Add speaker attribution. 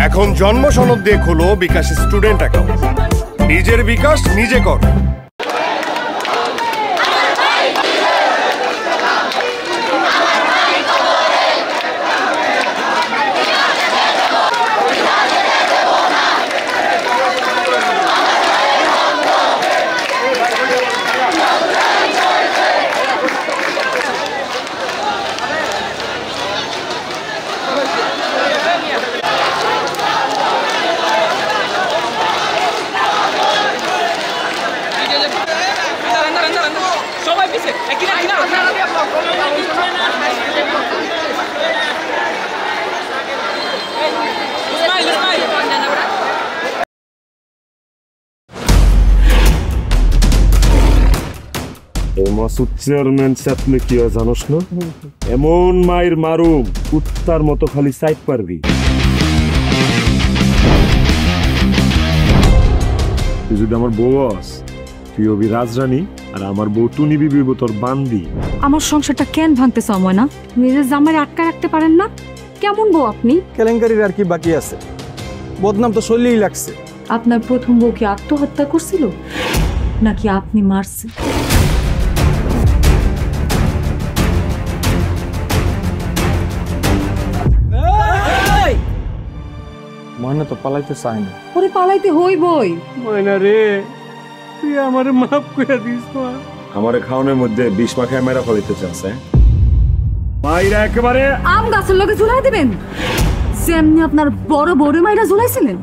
Speaker 1: এখন জন্ম সনদ দিয়ে খোলো বিকাশ স্টুডেন্ট অ্যাকাউন্ট। নিজের বিকাশ নিজে কর।
Speaker 2: মাসুদ চেয়ারম্যান সাথে কি জানোস না? এমন মায়ের মারুম কুত্তার মতো খালি সাইড পারবি। তুই যদি আমার বউ আস, তুই হবি রাজরানী আর আমার বউ টুনি বিবি তোর বান্দি।
Speaker 3: আমার সংসারটা কেন ভাঙতে সময় না? নিজের জামাই আটকা রাখতে পারেন না? কেমন বউ আপনি?
Speaker 4: কেলেঙ্কারির আর কি বাকি আছে? বদনাম তো শৈলেই লাগছে।
Speaker 3: আপনার প্রথম বউ কি আত্মহত্যা করছিল নাকি আপনি মারছেন?
Speaker 4: ময়না তো পালাইতে চায় না।
Speaker 3: ওরে পালাইতে হইবই।
Speaker 4: ময়না রে, তুই আমারে মাফ করে দিস।
Speaker 2: আমারে খাওয়ানোর মধ্যে বিষ মাখায় মেরা ফলাইতে চাচ্ছে। মাইরা একেবারে
Speaker 3: আম গাছের লগে ঝুলাই দিবেন যেমনি আপনার বড় বড় মাইরা ঝুলাইছিলেন।